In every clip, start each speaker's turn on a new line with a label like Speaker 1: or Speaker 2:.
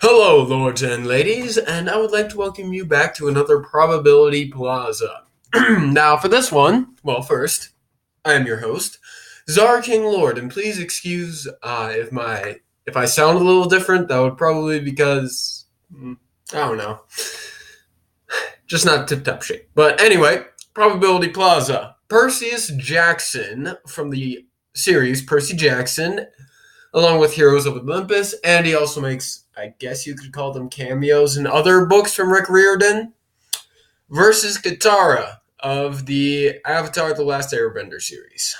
Speaker 1: Hello, lords and ladies, and I would like to welcome you back to another Probability Plaza. Now, for this one, well, first, I am your host, Czar King Lord, and please excuse if I sound a little different. That would probably be because I don't know, just not tip top shape. But anyway, Probability Plaza. Percy Jackson from the series Percy Jackson along with Heroes of Olympus, and he also makes, I guess you could call them cameos in other books from Rick Riordan, versus Katara of the Avatar The Last Airbender series.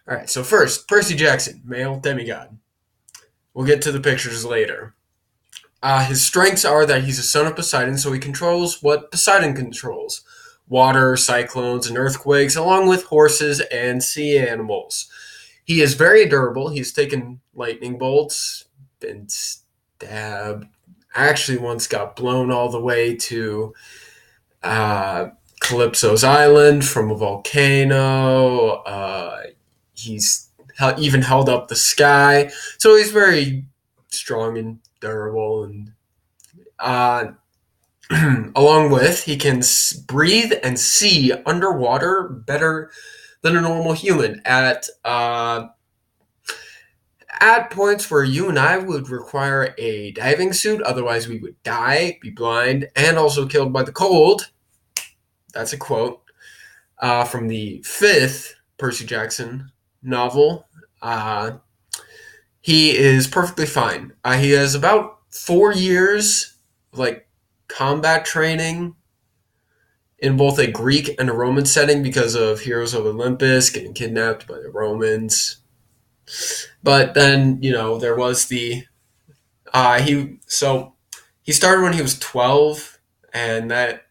Speaker 1: Alright, so first, Percy Jackson, male demigod. We'll get to the pictures later. His strengths are that he's a son of Poseidon, so he controls what Poseidon controls: water, cyclones, and earthquakes, along with horses and sea animals. He is very durable. He's taken lightning bolts, been stabbed. Actually, once got blown all the way to Calypso's island from a volcano. He's even held up the sky. So he's very strong and durable. And along with, he can breathe and see underwater better than a normal human at points where you and I would require a diving suit, otherwise we would die, be blind, and also killed by the cold. That's a quote from the fifth Percy Jackson novel. He is perfectly fine. He has about 4 years of combat training in both a Greek and a Roman setting because of Heroes of Olympus getting kidnapped by the Romans. But then, there was he started when he was 12, and that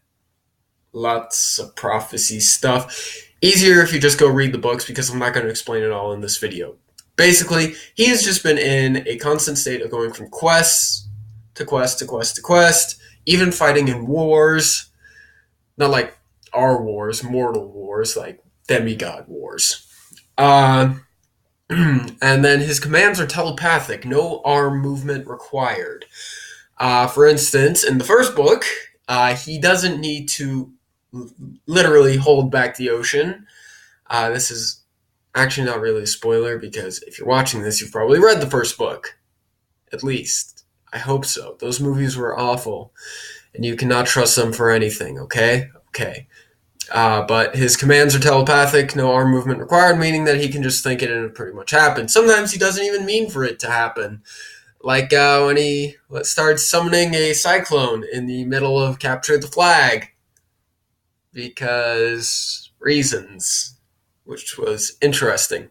Speaker 1: lots of prophecy stuff. Easier if you just go read the books, because I'm not going to explain it all in this video. Basically, he has just been in a constant state of going from quest to quest to quest to quest, even fighting in wars. Not like our wars, mortal wars, like demigod wars. And then his commands are telepathic, no arm movement required. For instance, in the first book, he doesn't need to literally hold back the ocean. This is actually not really a spoiler, because if you're watching this, you've probably read the first book. At least. I hope so. Those movies were awful, and you cannot trust them for anything, okay? Okay. But his commands are telepathic, no arm movement required, meaning that he can just think it and it pretty much happens. Sometimes he doesn't even mean for it to happen. Like when he starts summoning a cyclone in the middle of Capture the Flag. Because reasons, which was interesting.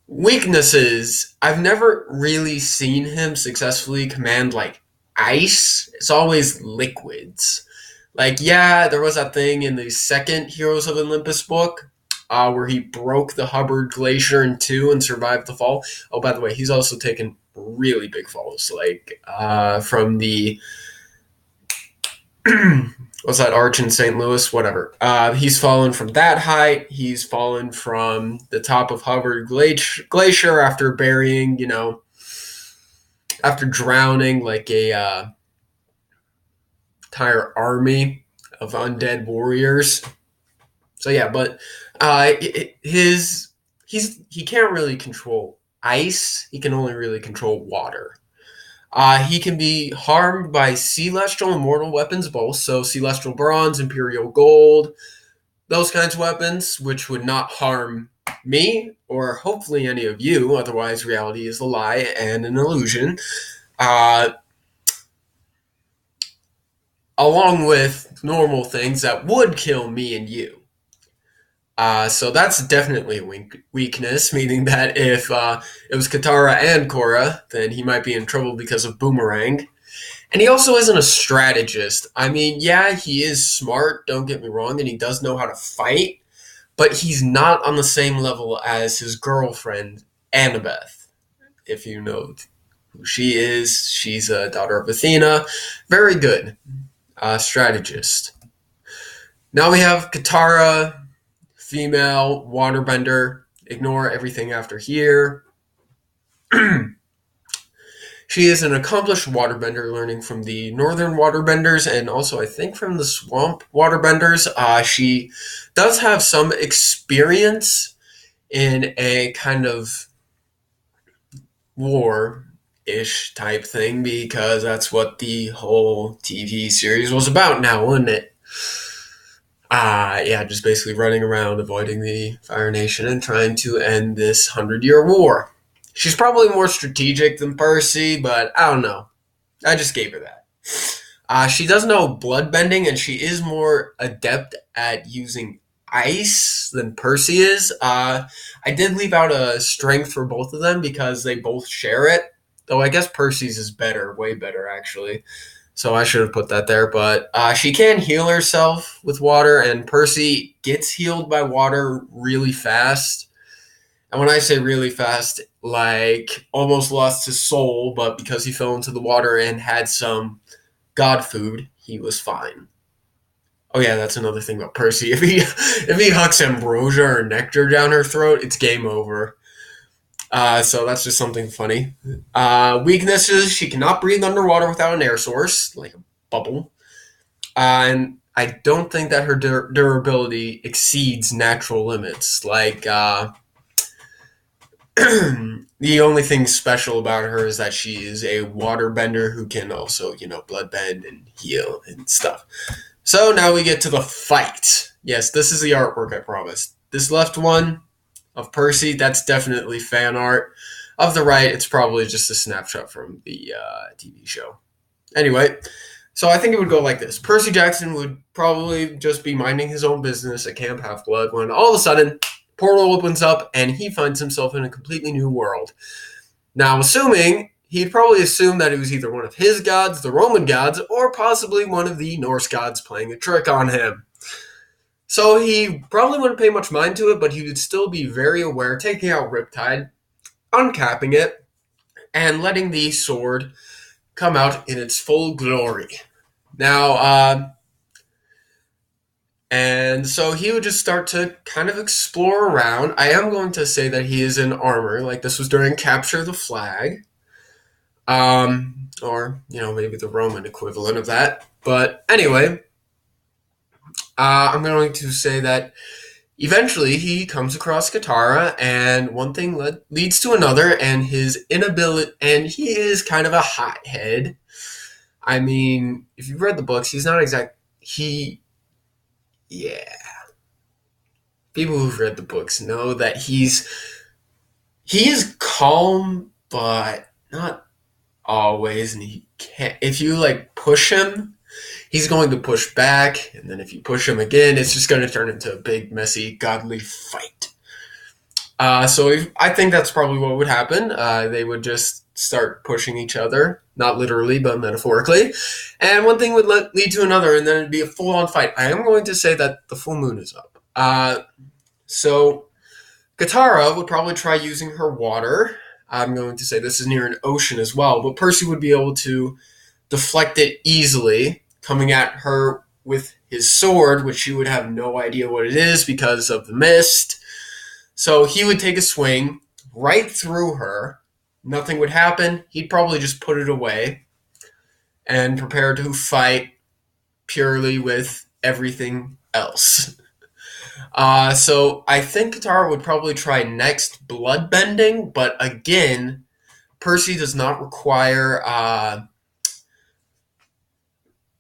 Speaker 1: Weaknesses. I've never really seen him successfully command ice. It's always liquids. There was that thing in the second Heroes of Olympus book where he broke the Hubbard Glacier in two and survived the fall. Oh, by the way, he's also taken really big falls, from the what's that arch in St. Louis? Whatever. He's fallen from that height. He's fallen from the top of Hubbard Glacier after burying, after drowning like a entire army of undead warriors. So yeah, but he can't really control ice. He can only really control water. He can be harmed by celestial and mortal weapons both, so celestial bronze, imperial gold, those kinds of weapons, which would not harm me or hopefully any of you. Otherwise, reality is a lie and an illusion. Along with normal things that would kill me and you. So that's definitely a weakness, meaning that if it was Katara and Korra, then he might be in trouble because of Boomerang. And he also isn't a strategist. I mean, yeah, he is smart, don't get me wrong, and he does know how to fight, but he's not on the same level as his girlfriend, Annabeth. If you know who she is, she's a daughter of Athena. Very good strategist. Now we have Katara, female, waterbender. Ignore everything after here. She is an accomplished waterbender, learning from the northern waterbenders and also, I think, from the swamp waterbenders. She does have some experience in a kind of war ish type thing because that's what the whole TV series was about now, wasn't it? Yeah, just basically running around avoiding the Fire Nation and trying to end this 100-year war. She's probably more strategic than Percy, but I don't know. I just gave her that. She does know blood bending, and she is more adept at using ice than Percy is. I did leave out a strength for both of them because they both share it. Though I guess Percy's is better, way better actually. So I should have put that there. But she can heal herself with water, and Percy gets healed by water really fast. And when I say really fast, like almost lost his soul, but because he fell into the water and had some god food, he was fine. Oh yeah, that's another thing about Percy. If he hucks ambrosia or nectar down her throat, it's game over. So that's just something funny. Weaknesses: she cannot breathe underwater without an air source, like a bubble. And I don't think that her durability exceeds natural limits. Like the only thing special about her is that she is a waterbender who can also, blood bend and heal and stuff. So now we get to the fight. Yes, this is the artwork I promised. This left one of Percy, that's definitely fan art. Of the right, it's probably just a snapshot from the TV show. Anyway, so I think it would go like this. Percy Jackson would probably just be minding his own business at Camp Half-Blood when all of a sudden, portal opens up and he finds himself in a completely new world. Now, he'd probably assume that it was either one of his gods, the Roman gods, or possibly one of the Norse gods playing a trick on him. So he probably wouldn't pay much mind to it, but he would still be very aware, taking out Riptide, uncapping it, and letting the sword come out in its full glory. Now, and so he would just start to kind of explore around. I am going to say that he is in armor, like this was during Capture the Flag. Or, maybe the Roman equivalent of that. But anyway, I'm going to say that eventually he comes across Katara, and one thing leads to another, and his inability, and he is kind of a hothead. I mean, if you've read the books, he's not yeah. People who've read the books know that he is calm, but not always, and he can't, if you push him, he's going to push back, and then if you push him again, it's just going to turn into a big, messy, godly fight. So I think that's probably what would happen. They would just start pushing each other, not literally, but metaphorically, and one thing would lead to another, and then it'd be a full-on fight. I am going to say that the full moon is up. So Katara would probably try using her water. I'm going to say this is near an ocean as well, but Percy would be able to deflect it easily, coming at her with his sword, which she would have no idea what it is because of the mist. So he would take a swing right through her. Nothing would happen. He'd probably just put it away and prepare to fight purely with everything else. So I think Katara would probably try next bloodbending, but again, Percy does not require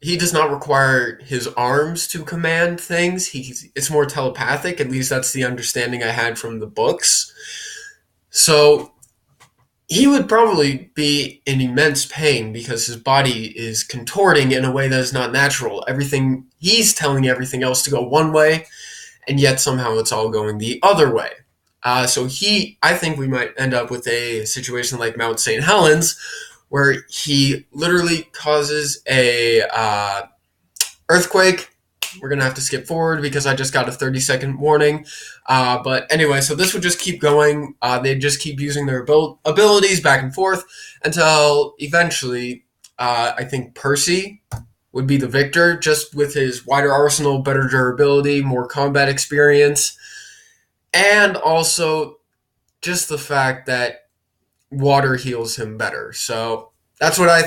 Speaker 1: he does not require his arms to command things. It's more telepathic. At least that's the understanding I had from the books. So he would probably be in immense pain because his body is contorting in a way that is not natural. He's telling everything else to go one way, and yet somehow it's all going the other way. So I think we might end up with a situation like Mount St. Helens, where he literally causes a earthquake. We're going to have to skip forward because I just got a 30-second warning. But anyway, so this would just keep going. They'd just keep using their abilities back and forth until eventually, I think Percy would be the victor, just with his wider arsenal, better durability, more combat experience, and also just the fact that water heals him better. So That's what I